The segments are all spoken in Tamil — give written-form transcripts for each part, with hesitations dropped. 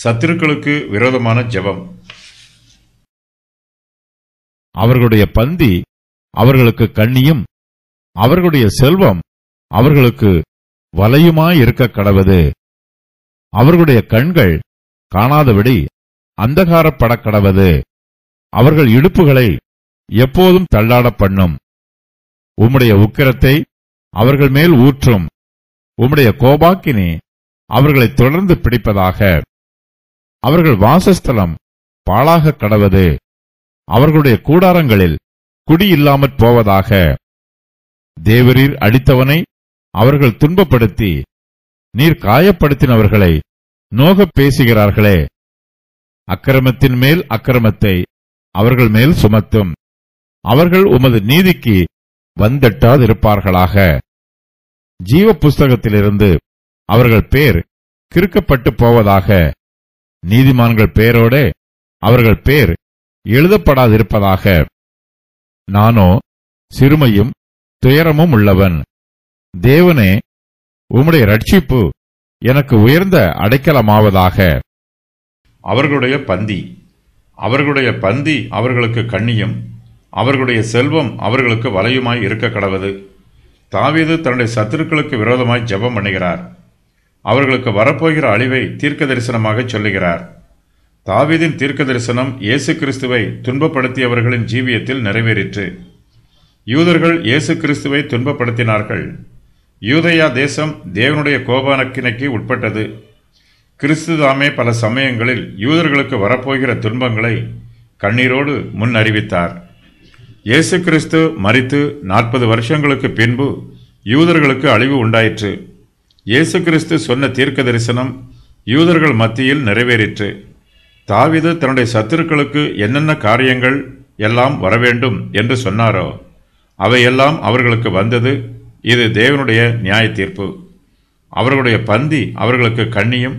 சத்துருக்களுக்கு விரோதமான ஜெபம். அவர்களுடைய பந்தி அவர்களுக்கு கண்ணியும், அவர்களுடைய செல்வம் அவர்களுக்கு வலையுமாயிருக்க கடவது. அவர்களுடைய கண்கள் காணாதபடி அந்தகாரப்பட கடவது. அவர்கள் இடுப்புகளை எப்போதும் தள்ளாட பண்ணும். உம்முடைய உக்கிரத்தை அவர்கள் மேல் ஊற்றும். உம்முடைய கோபாக்கினி அவர்களை தொடர்ந்து பிடிப்பதாக. அவர்கள் வாசஸ்தலம் பாழாக கடவது. அவர்களுடைய கூடாரங்களில் குடியில்லாமற் போவதாக. தேவரீர் அடித்தவனை அவர்கள் துன்பப்படுத்தி, நீர் காயப்படுத்தினவர்களை நோகப் பேசுகிறார்களே. அக்கிரமத்தின் மேல் அக்கிரமத்தை அவர்கள் மேல் சுமத்தும். அவர்கள் உமது நீதிக்கு வந்தெட்டாதிருப்பார்களாக. ஜீவ புஸ்தகத்திலிருந்து அவர்கள் பேர் கிறுக்கப்பட்டு போவதாக. நீதிமான்கள் பேரோடே அவர்கள் பேர் எழுதப்படாதிருப்பதாக. நானோ சிறுமையும் துயரமும் உள்ளவன். தேவனே, உம்முடைய ரட்சிப்பு எனக்கு உயர்ந்த அடைக்கலமாவதாக. அவர்களுடைய பந்தி அவர்களுக்கு கண்ணியும், அவர்களுடைய செல்வம் அவர்களுக்கு வலையுமாய் இருக்க கடவது. தாவீது தன்னுடைய சத்துருக்களுக்கு விரோதமாய் ஜெபம் பண்ணுகிறார். அவர்களுக்கு வரப்போகிற அழிவை தீர்க்க தரிசனமாக சொல்லுகிறார். தாவீதின் தீர்க்க தரிசனம் இயேசு கிறிஸ்துவை துன்பப்படுத்தியவர்களின் ஜீவியத்தில் நிறைவேறிற்று. யூதர்கள் இயேசு கிறிஸ்துவை துன்பப்படுத்தினார்கள். யூதேயா தேசம் தேவனுடைய கோபாக்கினைக்கு உட்பட்டது. கிறிஸ்து தாமே பல சமயங்களில் யூதர்களுக்கு வரப்போகிற துன்பங்களை கண்ணீரோடு முன் அறிவித்தார். இயேசு கிறிஸ்து மரித்து 40 வருஷங்களுக்கு பின்பு யூதர்களுக்கு அழிவு உண்டாயிற்று. இயேசு கிறிஸ்து சொன்ன தீர்க்க தரிசனம் யூதர்கள் மத்தியில் நிறைவேறிற்று. தாவீது தன்னுடைய சத்துருக்களுக்கு என்னென்ன காரியங்கள் எல்லாம் வரவேண்டும் என்று சொன்னாரோ அவையெல்லாம் அவர்களுக்கு வந்தது. இது தேவனுடைய நியாய தீர்ப்பு. அவர்களுடைய பந்தி அவர்களுக்கு கண்ணியும்,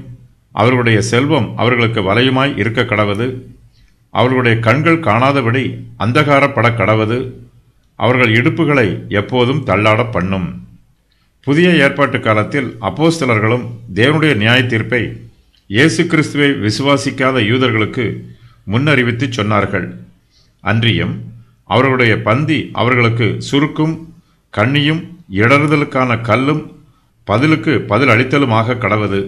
அவர்களுடைய செல்வம் அவர்களுக்கு வலையுமாய் இருக்க கடவது. அவர்களுடைய கண்கள் காணாதபடி அந்தகாரப்பட கடவது. அவர்கள் இடுப்புகளை எப்போதும் தள்ளாட பண்ணும். புதிய ஏற்பாட்டு காலத்தில் அப்போஸ்தலர்களும் தேவனுடைய நியாய தீர்ப்பை இயேசு கிறிஸ்துவை விசுவாசிக்காத யூதர்களுக்கு முன்னறிவித்து சொன்னார்கள். அன்றியும் அவர்களுடைய பந்தி அவர்களுக்கு சுருக்கும் கண்ணியும், இடறுதலுக்கான கல்லும், பதிலுக்கு பதில் அளித்தலுமாக கடவது.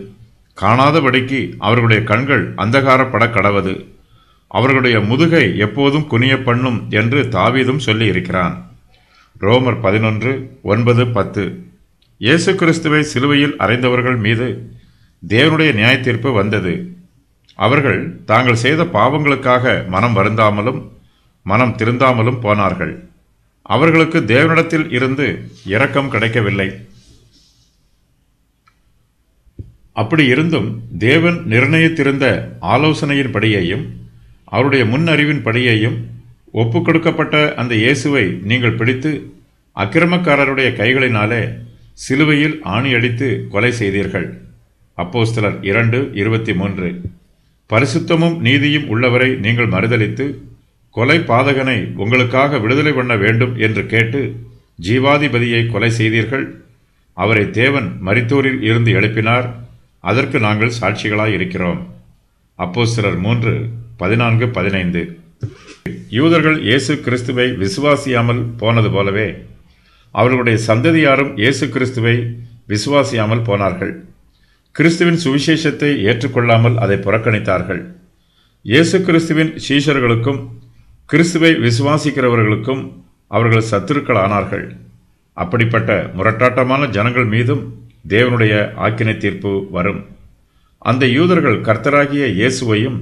காணாதபடிக்கு அவர்களுடைய கண்கள் அந்தகாரப்பட கடவது. அவர்களுடைய முதுகை எப்போதும் குனிய பண்ணும் என்று தாவீதும் சொல்லி இருக்கிறான். ரோமர் 11:9-10. இயேசு கிறிஸ்துவை சிலுவையில் அறைந்தவர்கள் மீது தேவனுடைய நியாய தீர்ப்பு வந்தது. அவர்கள் தாங்கள் செய்த பாவங்களுக்காக மனம் வருந்தாமலும் மனம் திருந்தாமலும் போனார்கள். அவர்களுக்கு தேவனிடத்தில் இருந்து இரக்கம் கிடைக்கவில்லை. அப்படி இருந்தும் தேவன் நிர்ணயித்திருந்த ஆலோசனையின்படியையும் அவருடைய முன்னறிவின்படியையும் ஒப்புக் கொடுக்கப்பட்ட அந்த இயேசுவை நீங்கள் பிடித்து அக்கிரமக்காரருடைய கைகளினாலே சிலுவையில் ஆணியடித்து கொலை செய்தீர்கள். அப்போஸ்தலர் 2:23. பரிசுத்தமும் நீதியும் உள்ளவரை நீங்கள் மறுதலித்து கொலை பாதகனை உங்களுக்காக விடுதலை பண்ண வேண்டும் என்று கேட்டு ஜீவாதிபதியை கொலை செய்தீர்கள். அவரை தேவன் மரித்தோரில் இருந்து எழுப்பினார். அதற்கு நாங்கள் சாட்சிகளாய் இருக்கிறோம். அப்போஸ்தலர் 3:14-15. யூதர்கள் இயேசு கிறிஸ்துவை விசுவாசியாமல் போனது போலவே அவர்களுடைய சந்ததியாரும் இயேசு கிறிஸ்துவை விசுவாசியாமல் போனார்கள். கிறிஸ்துவின் சுவிசேஷத்தை ஏற்றுக்கொள்ளாமல் அதை புறக்கணித்தார்கள். இயேசு கிறிஸ்துவின் சீஷர்களுக்கும் கிறிஸ்துவை விசுவாசிக்கிறவர்களுக்கும் அவர்கள் சத்துருக்கள் ஆனார்கள். அப்படிப்பட்ட முரட்டாட்டமான ஜனங்கள் மீதும் தேவனுடைய ஆக்கினை தீர்ப்பு வரும். அந்த யூதர்கள் கர்த்தராகிய இயேசுவையும்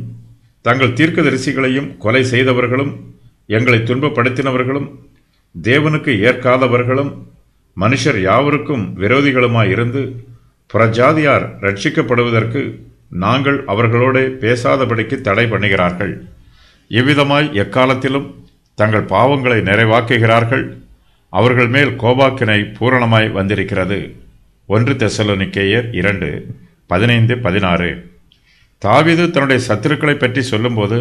தங்கள் தீர்க்கதரிசிகளையும் கொலை செய்தவர்களும், எங்களை துன்பப்படுத்தினவர்களும், தேவனுக்கு ஏற்காதவர்களும், மனுஷர் யாவருக்கும் விரோதிகளுமாயிருந்து புறஜாதியார் ரட்சிக்கப்படுவதற்கு நாங்கள் அவர்களோட பேசாதபடிக்கு தடை பண்ணுகிறார்கள். இவ்விதமாய் எக்காலத்திலும் தங்கள் பாவங்களை நிறைவாக்குகிறார்கள். அவர்கள் மேல் கோபாக்கினை பூரணமாய் வந்திருக்கிறது. 1 தெசலோனிக்கேயர் 2:15-16. தாவீது தன்னுடைய சத்துருக்களை பற்றி சொல்லும்போது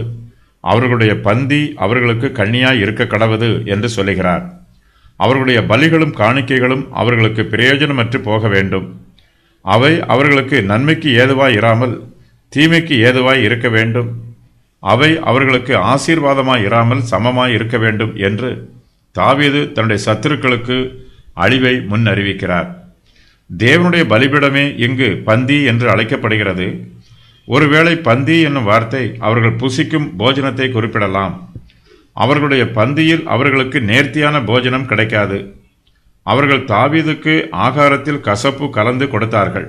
அவர்களுடைய பந்தி அவர்களுக்கு கண்ணியாய் இருக்க கடவது என்று சொல்லுகிறார். அவர்களுடைய பலிகளும் காணிக்கைகளும் அவர்களுக்கு பிரயோஜனமற்று போக வேண்டும். அவை அவர்களுக்கு நன்மைக்கு ஏதுவாய் இராமல் தீமைக்கு ஏதுவாய் இருக்க வேண்டும், அவை அவர்களுக்கு ஆசீர்வாதமாய் இராமல் சமமாய் இருக்க வேண்டும் என்று தாவீது தன்னுடைய சத்துருக்களுக்கு அழிவை முன் அறிவிக்கிறார். தேவனுடைய பலிபீடமே இங்கு பந்தி என்று அழைக்கப்படுகிறது. ஒருவேளை பந்தி என்னும் வார்த்தை அவர்கள் புசிக்கும் போஜனத்தை குறிப்பிடலாம். அவர்களுடைய பந்தியில் அவர்களுக்கு நேர்த்தியான போஜனம் கிடைக்காது. அவர்கள் தாவீதுக்கு ஆகாரத்தில் கசப்பு கலந்து கொடுத்தார்கள்.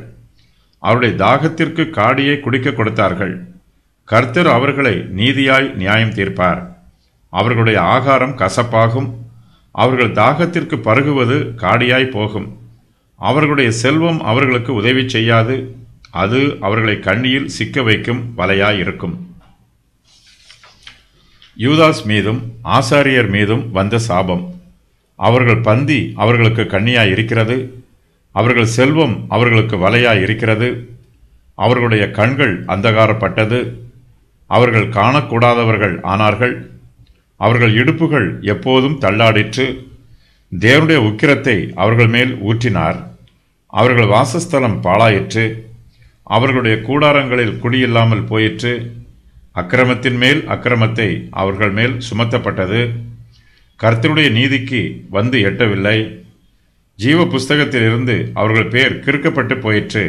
அவருடைய தாகத்திற்கு காடியை குடிக்க கொடுத்தார்கள். கர்த்தர் அவர்களை நீதியாய் நியாயம் தீர்ப்பார். அவர்களுடைய ஆகாரம் கசப்பாகும். அவர்கள் தாகத்திற்கு பருகுவது காடியாய் போகும். அவர்களுடைய செல்வம் அவர்களுக்கு உதவி செய்யாது. அது அவர்களை கண்ணியில் சிக்க வைக்கும் வலையாய் இருக்கும். யூதாஸ் மீதும் ஆசாரியர் மீதும் வந்த சாபம். அவர்கள் பந்தி அவர்களுக்கு கண்ணியாய் இருக்கிறது. அவர்கள் செல்வம் அவர்களுக்கு வலையாய் இருக்கிறது. அவர்களுடைய கண்கள் அந்தகாரப்பட்டது. அவர்கள் காணக்கூடாதவர்கள் ஆனார்கள். அவர்கள் இடுப்புகள் எப்போதும் தள்ளாடிற்று. தேவனுடைய உக்கிரத்தை அவர்கள் மேல் ஊற்றினார். அவர்கள் வாசஸ்தலம் பாழாயிற்று. அவர்களுடைய கூடாரங்களில் குடியில்லாமல் போயிற்று. அக்கிரமத்தின் மேல் அக்கிரமத்தை அவர்கள் மேல் சுமத்தப்பட்டது. கர்த்தருடைய நீதிக்கு வந்து எட்டவில்லை. ஜீவ புஸ்தகத்திலிருந்து அவர்கள் பேர் கிறுக்கப்பட்டு போயிற்று.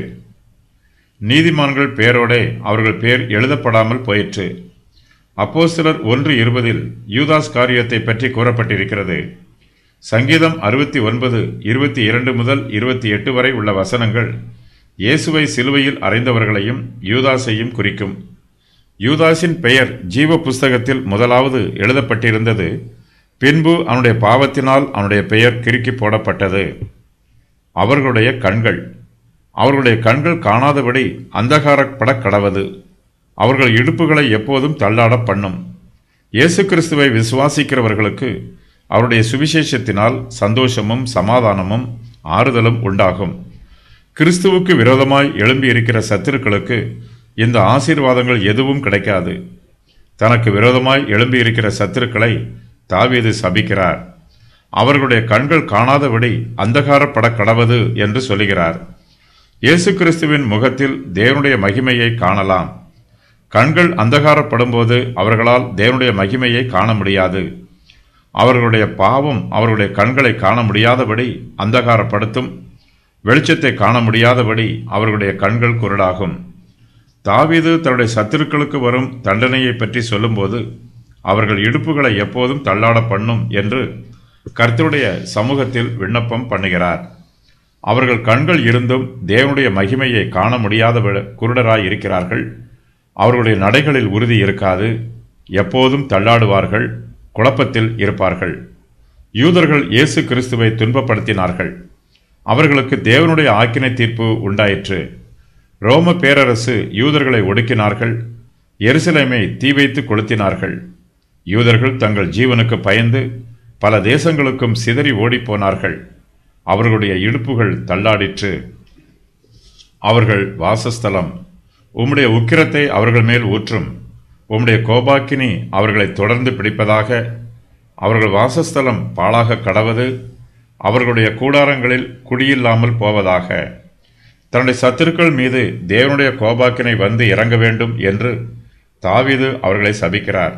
நீதிமான்கள் பேரோடே அவர்கள் பேர் எழுதப்படாமல் போயிற்று. அப்போஸ்தலர் 1:20 யூதாஸ் காரியத்தை பற்றி கூறப்பட்டிருக்கிறது. சங்கீதம் 69, 22 முதல் 28 வரை உள்ள வசனங்கள் இயேசுவை சிலுவையில் அறைந்தவர்களையும் யூதாசையும் குறிக்கும். யூதாஸின் பெயர் ஜீவ புஸ்தகத்தில் முதலாவது எழுதப்பட்டிருந்தது. பின்பு அவனுடைய பாவத்தினால் அவனுடைய பெயர் கிறுக்கி போடப்பட்டது. அவர்களுடைய கண்கள் காணாதபடி அந்தகாரப்பட கடவது. அவர்கள் இடுப்புகளை எப்போதும் தள்ளாட பண்ணும். இயேசு கிறிஸ்துவை விசுவாசிக்கிறவர்களுக்கு அவருடைய சுவிசேஷத்தினால் சந்தோஷமும் சமாதானமும் ஆறுதலும் உண்டாகும். கிறிஸ்துவுக்கு விரோதமாய் எழும்பியிருக்கிற சத்துருக்களுக்கு இந்த ஆசீர்வாதங்கள் எதுவும் கிடைக்காது. தனக்கு விரோதமாய் எழும்பியிருக்கிற சத்துருக்களை தாவீது சபிக்கிறார். அவர்களுடைய கண்கள் காணாதபடி அந்தகாரப்பட கடவது என்று சொல்லுகிறார். இயேசு கிறிஸ்துவின் முகத்தில் தேவனுடைய மகிமையை காணலாம். கண்கள் அந்தகாரப்படும்போது அவர்களால் தேவனுடைய மகிமையை காண முடியாது. அவர்களுடைய பாவம் அவர்களுடைய கண்களை காண முடியாதபடி அந்தகாரப்படுத்தும். வெளிச்சத்தை காண முடியாதபடி அவர்களுடைய கண்கள் குருடாகும். தாவீது தன்னுடைய சத்துருக்களுக்கு வரும் தண்டனையை பற்றி சொல்லும்போது அவர்கள் இடுப்புகளை எப்போதும் தள்ளாட பண்ணும் என்று கர்த்தருடைய சமூகத்தில் விண்ணப்பம் பண்ணுகிறார். அவர்கள் கண்கள் இருந்தும் தேவனுடைய மகிமையை காண முடியாத குருடராய் இருக்கிறார்கள். அவர்களுடைய நடைகளில் உறுதி இருக்காது. எப்போதும் தள்ளாடுவார்கள், குழப்பத்தில் இருப்பார்கள். யூதர்கள் இயேசு கிறிஸ்துவை துன்பப்படுத்தினார்கள். அவர்களுக்கு தேவனுடைய ஆக்கினை தீர்ப்பு உண்டாயிற்று. ரோம பேரரசு யூதர்களை ஒடுக்கினார்கள். எருசலேமை தீ வைத்து கொளுத்தினார்கள். யூதர்கள் தங்கள் ஜீவனுக்கு பயந்து பல தேசங்களுக்கும் சிதறி ஓடிப்போனார்கள். அவர்களுடைய இடுப்புகள் தள்ளாடிற்று. அவர்கள் வாசஸ்தலம் உம்முடைய உக்கிரத்தை அவர்கள் மேல் ஊற்றும். உம்முடைய கோபாக்கினி அவர்களை தொடர்ந்து பிடிப்பதாக. அவர்கள் வாசஸ்தலம் பாழாக கடவது. அவர்களுடைய கூடாரங்களில் குடியில்லாமல் போவதாக. தன்னுடைய சத்துருக்கள் மீது தேவனுடைய கோபாக்கினை வந்து இறங்க வேண்டும் என்று தாவீது அவர்களை சபிக்கிறார்.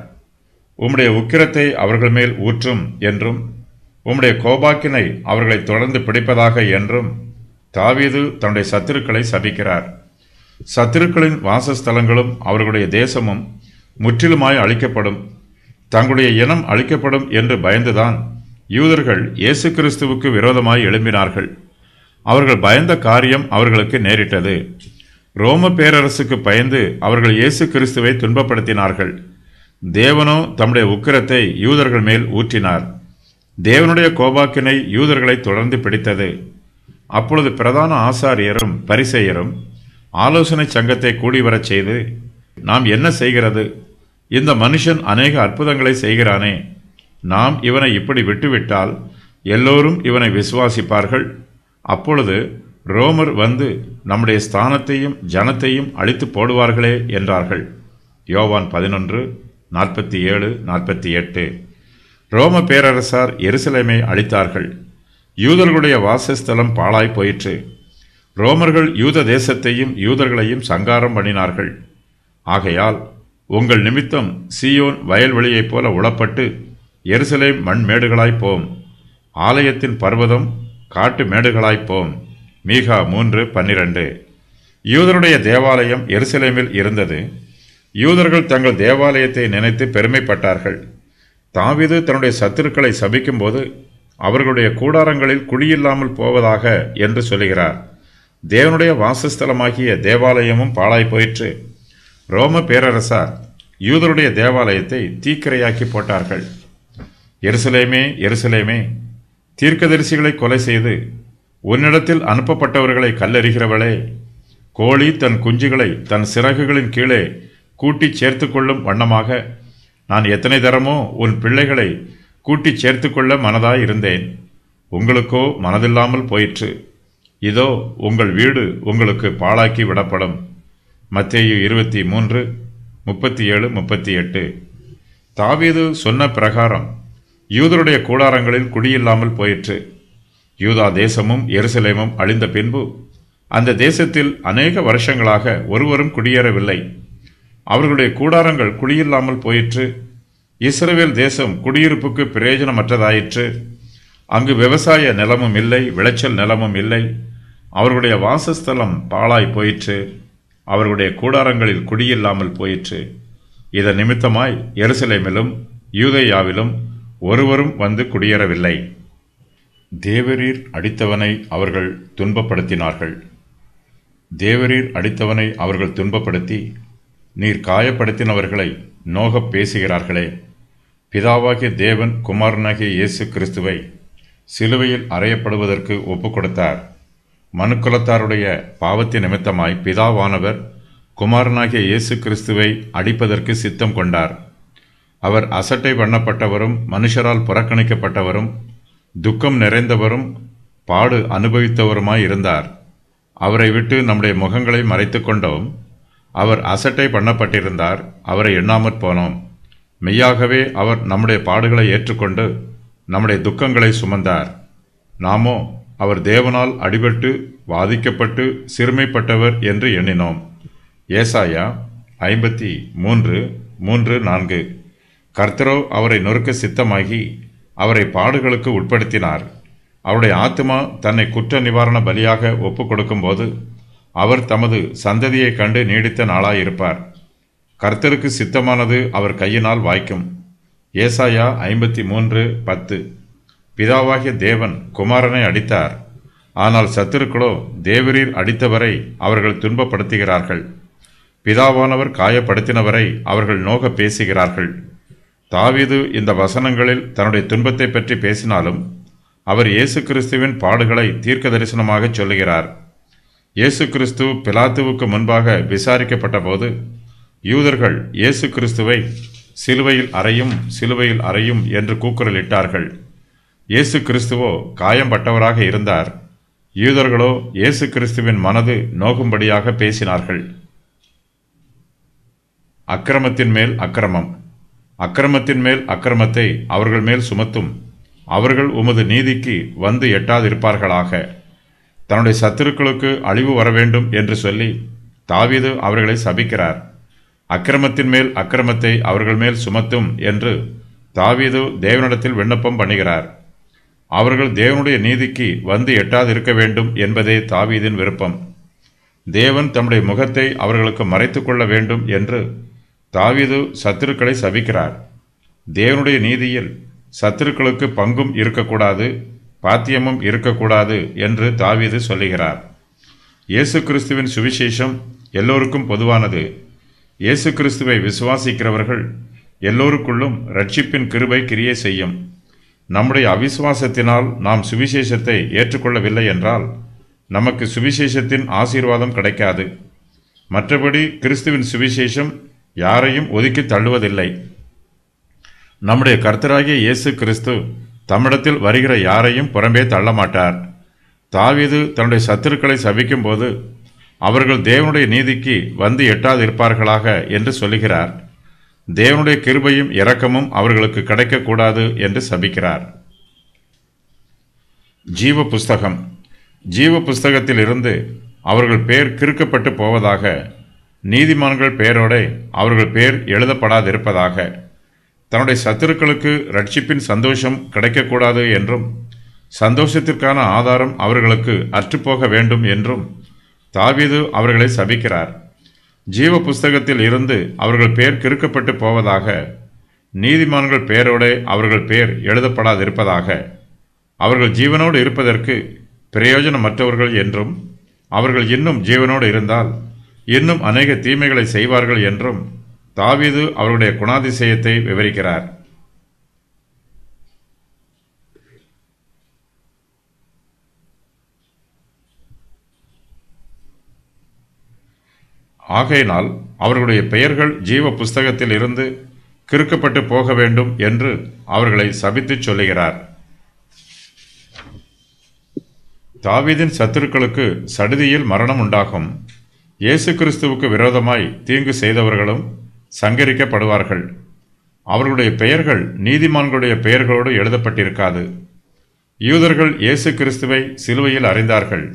உம்முடைய உக்கிரத்தை அவர்கள் மேல் ஊற்றும் என்றும் உம்முடைய கோபாக்கினை அவர்களை தொடர்ந்து பிடிப்பதாக என்றும் தாவீது தன்னுடைய சத்துருக்களை சபிக்கிறார். சத்துருக்களின் வாசஸ்தலங்களும் அவர்களுடைய தேசமும் முற்றிலுமாய் அழிக்கப்படும். தங்களுடைய இனம் அழிக்கப்படும் என்று பயந்துதான் யூதர்கள் இயேசு கிறிஸ்துவுக்கு விரோதமாய் எழும்பினார்கள். அவர்கள் பயந்த காரியம் அவர்களுக்கு நேரிட்டது. ரோம பேரரசுக்கு பயந்து அவர்கள் இயேசு கிறிஸ்துவை துன்பப்படுத்தினார்கள். தேவனோ தம்முடைய உக்கிரத்தை யூதர்கள் மேல் ஊற்றினார். தேவனுடைய கோபாக்கினை யூதர்களை தொடர்ந்து பிடித்தது. அப்பொழுது பிரதான ஆசாரியரும் பரிசேயரும் ஆலோசனை சங்கத்தை கூடிவரச் செய்து, நாம் என்ன செய்கிறது? இந்த மனுஷன் அநேக அற்புதங்களை செய்கிறானே. நாம் இவனை இப்படி விட்டுவிட்டால் எல்லோரும் இவனை விசுவாசிப்பார்கள். அப்பொழுது ரோமர் வந்து நம்முடைய ஸ்தானத்தையும் ஜனத்தையும் அழித்து போடுவார்களே என்றார்கள். யோவான் 11:47-48. ரோம பேரரசார் எருசலேமை அழித்தார்கள். யூதர்களுடைய வாசஸ்தலம் பாழாய் போயிற்று. ரோமர்கள் யூத தேசத்தையும் யூதர்களையும் சங்காரம் பண்ணினார்கள். ஆகையால் உங்கள் நிமித்தம் சீயோன் வயல்வெளியைப் போல உளப்பட்டு எருசலேம் மண்மேடுகளாய்ப் போம், ஆலயத்தின் பர்வதம் காட்டு மேடுகளாய்ப் போம். மீகா 3:12. யூதருடைய தேவாலயம் எருசலேமில் இருந்தது. யூதர்கள் தங்கள் தேவாலயத்தை நினைத்து பெருமைப்பட்டார்கள். தாவீது தன்னுடைய சத்துருக்களை சபிக்கும்போது அவர்களுடைய கூடாரங்களில் குடியில்லாமல் போவதாக என்று சொல்லுகிறார். தேவனுடைய வாசஸ்தலமாகிய தேவாலயமும் பாழாய் போயிற்று. ரோம பேரரசார் யூதருடைய தேவாலயத்தை தீக்கிரையாக்கி போட்டார்கள். எருசலேமே, எருசலேமே, தீர்க்கதரிசிகளை கொலை செய்து உன்னிடத்தில் அனுப்பப்பட்டவர்களை கல்லெறிகிறவளே, கோழி தன் குஞ்சுகளை தன் சிறகுகளின் கீழே கூட்டி சேர்த்து கொள்ளும் வண்ணமாக நான் எத்தனை தரமோ உன் பிள்ளைகளை கூட்டி சேர்த்து கொள்ள மனதாய் இருந்தேன். உங்களுக்கோ மனதில்லாமல் போயிற்று. இதோ உங்கள் வீடு உங்களுக்கு பாழாக்கி விடப்படும். மத்தேயு 23:37-38. தாவீது சொன்ன பிரகாரம் யூதருடைய கூடாரங்களில் குடியில்லாமல் போயிற்று. யூதா தேசமும் எருசலேமும் அழிந்த பின்பு அந்த தேசத்தில் அநேக வருஷங்களாக ஒருவரும் குடியேறவில்லை. அவர்களுடைய கூடாரங்கள் குடியில்லாமல் போயிற்று. இஸ்ரவேல் தேசம் குடியிருப்புக்கு பிரயோஜனமற்றதாயிற்று. அங்கு விவசாய நிலமும் இல்லை, விளைச்சல் நிலமும் இல்லை. அவர்களுடைய வாசஸ்தலம் பாழாய் போயிற்று. அவர்களுடைய கூடாரங்களில் குடியில்லாமல் போயிற்று. இதன் நிமித்தமாய் எருசலேமிலும் யூதேயாவிலும் ஒருவரும் வந்து குடியேறவில்லை. தேவரீர் அடித்தவனை அவர்கள் துன்பப்படுத்தினார்கள். தேவரீர் அடித்தவனை அவர்கள் துன்பப்படுத்தி நீர் காயப்படுத்தினவர்களை நோகப் பேசுகிறார்களே. பிதாவாகிய தேவன் குமாரனாகிய இயேசு கிறிஸ்துவை சிலுவையில் அறையப்படுவதற்கு ஒப்புக் கொடுத்தார். மனுக்குலத்தாருடைய பாவத்தின் நிமித்தமாய் பிதாவானவர் குமாரனாகிய இயேசு கிறிஸ்துவை அடிப்பதற்கு சித்தம் கொண்டார். அவர் அசட்டை பண்ணப்பட்டவரும் மனுஷரால் புறக்கணிக்கப்பட்டவரும் துக்கம் நிறைந்தவரும் பாடு அனுபவித்தவருமாய் இருந்தார். அவரை விட்டு நம்முடைய முகங்களை மறைத்து கொண்டோம். அவர் அசட்டை பண்ணப்பட்டிருந்தார், அவரை எண்ணாமற் போனோம். மெய்யாகவே அவர் நம்முடைய பாடுகளை ஏற்றுக்கொண்டு நம்முடைய துக்கங்களை சுமந்தார். நாமோ அவர் தேவனால் அடிபட்டு வாதிக்கப்பட்டு சிறுமைப்பட்டவர் என்று எண்ணினோம். ஏசாயா 53:3-4. கர்த்தரோ அவரை நொறுக்க சித்தமாகி அவரை பாடுகளுக்கு உட்படுத்தினார். அவருடைய ஆத்துமா தன்னை குற்ற நிவாரண பலியாக ஒப்புக் கொடுக்கும்போது அவர் தமது சந்ததியை கண்டு நீடித்த நாளாயிருப்பார். கர்த்தருக்கு சித்தமானது அவர் கையினால் வாய்க்கும். ஏசாயா 53:10. பிதாவாகிய தேவன் குமாரனை அடித்தார், ஆனால் சத்துருக்களோ தேவரீர் அடித்தவரை அவர்கள் துன்பப்படுத்துகிறார்கள். பிதாவானவர் காயப்படுத்தினவரை அவர்கள் நோக பேசுகிறார்கள். தாவீது இந்த வசனங்களில் தன்னுடைய துன்பத்தை பற்றி பேசினாலும் அவர் இயேசு கிறிஸ்துவின் பாடுகளை தீர்க்க தரிசனமாக சொல்லுகிறார். இயேசு கிறிஸ்து பிலாத்துவுக்கு முன்பாக விசாரிக்கப்பட்ட போது யூதர்கள் இயேசு கிறிஸ்துவை சிலுவையில் அறையும், சிலுவையில் அறையும் என்று கூக்குரலிட்டார்கள். இயேசு கிறிஸ்துவோ காயம்பட்டவராக இருந்தார். யூதர்களோ இயேசு கிறிஸ்துவின் மனது நோகும்படியாக பேசினார்கள். அக்கிரமத்தின் மேல் அக்கிரமம், அக்கிரமத்தின் மேல் அக்கிரமத்தை அவர்கள் மேல் சுமத்தும். அவர்கள் உமது நீதிக்கு வந்து எட்டாதிருப்பார்களாக. தன்னுடைய சத்துருக்களுக்கு அழிவு வரவேண்டும் என்று சொல்லி தாவீது அவர்களை சபிக்கிறார். அக்கிரமத்தின் மேல் அக்கிரமத்தை அவர்கள் மேல் சுமத்தும் என்று தாவீது தேவனிடத்தில் விண்ணப்பம் பண்ணுகிறார். அவர்கள் தேவனுடைய நீதிக்கு வந்து எட்டாதிருக்க வேண்டும் என்பதே தாவீதின் விருப்பம். தேவன் தம்முடைய முகத்தை அவர்களுக்கு மறைத்து கொள்ள வேண்டும் என்று தாவீது சத்துருக்களை சபிக்கிறார். தேவனுடைய நீதியில் சத்துருக்களுக்கு பங்கும் இருக்கக்கூடாது, பாத்தியமும் இருக்கக்கூடாது என்று தாவீது சொல்லுகிறார். இயேசு கிறிஸ்துவின் சுவிசேஷம் எல்லோருக்கும் பொதுவானது. இயேசு கிறிஸ்துவை விசுவாசிக்கிறவர்கள் எல்லோருக்குள்ளும் இரட்சிப்பின் கிருபை கிரியை செய்யும். நம்முடைய அவிசுவாசத்தினால் நாம் சுவிசேஷத்தை ஏற்றுக்கொள்ளவில்லை என்றால் நமக்கு சுவிசேஷத்தின் ஆசீர்வாதம் கிடைக்காது. மற்றபடி கிறிஸ்துவின் சுவிசேஷம் யாரையும் ஒதுக்கி தள்ளுவதில்லை. நம்முடைய கர்த்தராகிய இயேசு கிறிஸ்து தம்மிடத்தில் வருகிற யாரையும் புறம்பே தள்ளமாட்டார். தாவீது தன்னுடைய சத்துருக்களை சபிக்கும் போது அவர்கள் தேவனுடைய நீதிக்கு வந்து எட்டாதிருப்பார்களாக என்று சொல்லுகிறார். தேவனுடைய கிருபையும் இரக்கமும் அவர்களுக்கு கிடைக்கக்கூடாது என்று சபிக்கிறார். ஜீவ புஸ்தகம். ஜீவ புஸ்தகத்தில் இருந்து அவர்கள் பேர் கிறுக்கப்பட்டு போவதாக நீதிமான்கள் பெயரோடே அவர்கள் பெயர் எழுதப்படாதிருப்பதாக. தன்னுடைய சத்துருக்களுக்கு ரட்சிப்பின் சந்தோஷம் கிடைக்கக்கூடாது என்றும் சந்தோஷத்திற்கான ஆதாரம் அவர்களுக்கு அற்றுப்போக வேண்டும் என்றும் தாவீது அவர்களை சபிக்கிறார். ஜீவ புஸ்தகத்தில் இருந்து அவர்கள் பெயர் கிறுக்கப்பட்டு போவதாக. நீதிமான்கள் பெயரோடே அவர்கள் பெயர் எழுதப்படாதிருப்பதாக. அவர்கள் ஜீவனோடு இருப்பதற்கு பிரயோஜனமற்றவர்கள் என்றும் அவர்கள் இன்னும் ஜீவனோடு இருந்தால் இன்னும் அநேக தீமைகளை செய்வார்கள் என்றும் தாவீது அவருடைய குணாதிசயத்தை விவரிக்கிறார். ஆகையினால் அவர்களுடைய பெயர்கள் ஜீவ புஸ்தகத்தில் இருந்து கிறுக்கப்பட்டு போக வேண்டும் என்று அவர்களை சபித்துச் சொல்லுகிறார். தாவீதின் சத்துருக்களுக்கு சடுதியில் மரணம் உண்டாகும். இயேசு கிறிஸ்துவுக்கு விரோதமாய் தீங்கு செய்தவர்களும் சங்கரிக்கப்படுவார்கள். அவர்களுடைய பெயர்கள் நீதிமான்களுடைய பெயர்களோடு எழுதப்பட்டிருக்காது. யூதர்கள் இயேசு கிறிஸ்துவை சிலுவையில் அறைந்தார்கள்.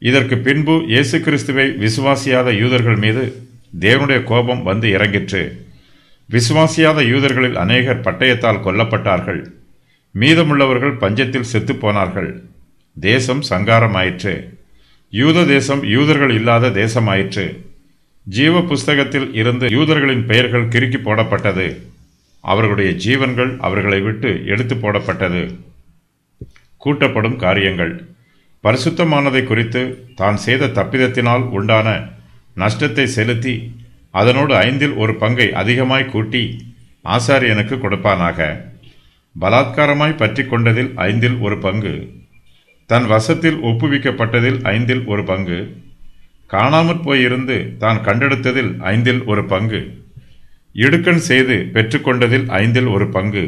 இதற்கு பின்பு இயேசு கிறிஸ்துவை விசுவாசியாத யூதர்கள் மீது தேவனுடைய கோபம் வந்து இறங்கிற்று. விசுவாசியாத யூதர்களில் அநேகர் பட்டயத்தால் கொல்லப்பட்டார்கள். மீதமுள்ளவர்கள் பஞ்சத்தில் செத்துப்போனார்கள். தேசம் சங்காரமாயிற்று. யூத தேசம் யூதர்கள் இல்லாத தேசமாயிற்று. ஜீவ புஸ்தகத்தில் இருந்து யூதர்களின் பெயர்கள் கிறுக்கி போடப்பட்டது. அவர்களுடைய ஜீவன்கள் அவர்களை விட்டு எடுத்து போடப்பட்டது. கூட்டப்படும் காரியங்கள். பரிசுத்தமானதை குறித்து தான் செய்த தப்பிதத்தினால் உண்டான நஷ்டத்தை செலுத்தி அதனோடு 1/5 அதிகமாய் கூட்டி ஆசாரியனுக்கு கொடுப்பானாக. பலாத்காரமாய் பற்றி கொண்டதில் 1/5, தன் வசத்தில் ஒப்புவிக்கப்பட்டதில் 1/5, காணாமற் போயிருந்து தான் கண்டெடுத்ததில் 1/5, இடுக்கண் செய்து பெற்றுக்கொண்டதில் 1/5,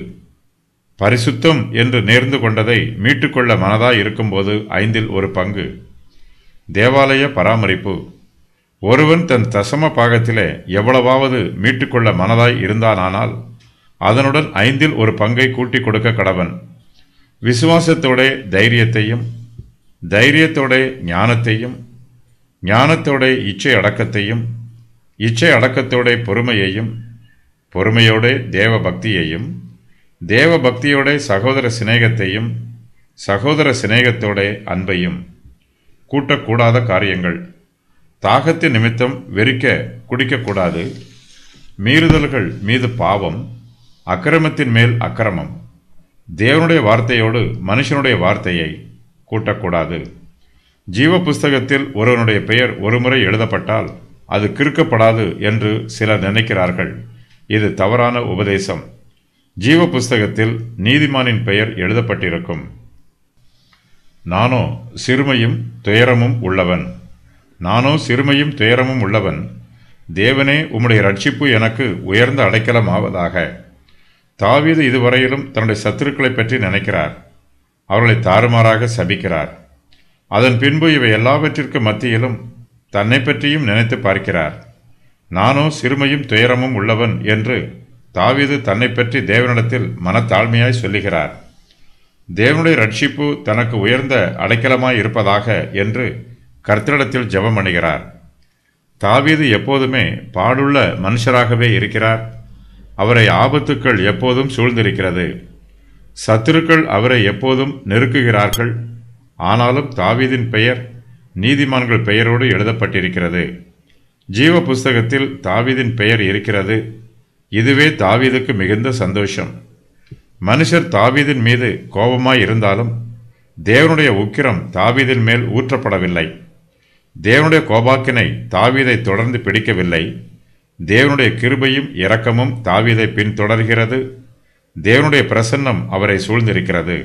பரிசுத்தம் என்று நேர்ந்து கொண்டதை மீட்டுக்கொள்ள மனதாய் இருக்கும்போது 1/5. தேவாலய பராமரிப்பு. ஒருவன் தன் தசம பாகத்திலே எவ்வளவாவது மீட்டுக்கொள்ள மனதாய் இருந்தானால் அதனுடன் 1/5 கூட்டி கொடுக்க கடவன். விசுவாசத்தோட தைரியத்தையும், தைரியத்தோட ஞானத்தையும், ஞானத்தோட இச்சை அடக்கத்தையும், இச்சை அடக்கத்தோட பொறுமையையும், பொறுமையோட தேவ பக்தியையும், தேவ பக்தியோட சகோதர சிநேகத்தையும், சகோதர சிநேகத்தோட அன்பையும். கூட்டக்கூடாத காரியங்கள். தாகத்தின் நிமித்தம் வெறிக்க குடிக்கக்கூடாது. மீறுதல்கள் மீது பாவம், அக்கிரமத்தின் மேல் அக்கிரமம். தேவனுடைய வார்த்தையோடு மனுஷனுடைய வார்த்தையை கூட்டக்கூடாது. ஜீவ புஸ்தகத்தில் ஒருவனுடைய பெயர் ஒருமுறை எழுதப்பட்டால் அது கிறுக்கப்படாது என்று சிலர் நினைக்கிறார்கள். இது தவறான உபதேசம். ஜீவ புஸ்தகத்தில் நீதிமானின் பெயர் எழுதப்பட்டிருக்கும். நானோ சிறுமையும் துயரமும் உள்ளவன், நானோ சிறுமையும் துயரமும் உள்ளவன். தேவனே, உம்முடைய ரட்சிப்பு எனக்கு உயர்ந்த அடைக்கலம் ஆவதாக. தாவீது இதுவரையிலும் தன்னுடைய சத்துருக்களை பற்றி நினைக்கிறார். அவர்களை தாறுமாறாக சபிக்கிறார். அதன் பின்பு இவை எல்லாவற்றிற்கு மத்தியிலும் தன்னை பற்றியும் நினைத்து பார்க்கிறார். நானோ சிறுமையும் துயரமும் உள்ளவன் என்று தாவீது தன்னை பற்றி தேவனிடத்தில் மனத்தாழ்மையாய் சொல்லுகிறார். தேவனுடைய ரட்சிப்பு தனக்கு உயர்ந்த அடைக்கலமாய் இருப்பதாக என்று கர்த்தரிடத்தில் ஜெபம் பண்ணுகிறார். தாவீது எப்போதுமே பாடுள்ள மனுஷராகவே இருக்கிறார். அவரை ஆபத்துக்கள் எப்போதும் சூழ்ந்திருக்கிறது. சத்துருக்கள் அவரை எப்போதும் நெருக்குகிறார்கள். ஆனாலும் தாவீதின் பெயர் நீதிமான்கள் பெயரோடு எழுதப்பட்டிருக்கிறது. ஜீவ புஸ்தகத்தில் தாவீதின் பெயர் இருக்கிறது. இதுவே தாவீதுக்கு மிகுந்த சந்தோஷம். மனுஷர் தாவீதின் மீது கோபமாய் இருந்தாலும் தேவனுடைய உக்கிரம் தாவீதின் மேல் ஊற்றப்படவில்லை. தேவனுடைய கோபாக்கினை தாவீதை தொடர்ந்து பிடிக்கவில்லை. தேவனுடைய கிருபையும் இரக்கமும் தாவீதை பின்தொடர்கிறது. தேவனுடைய பிரசன்னம் அவரை சூழ்ந்திருக்கிறது.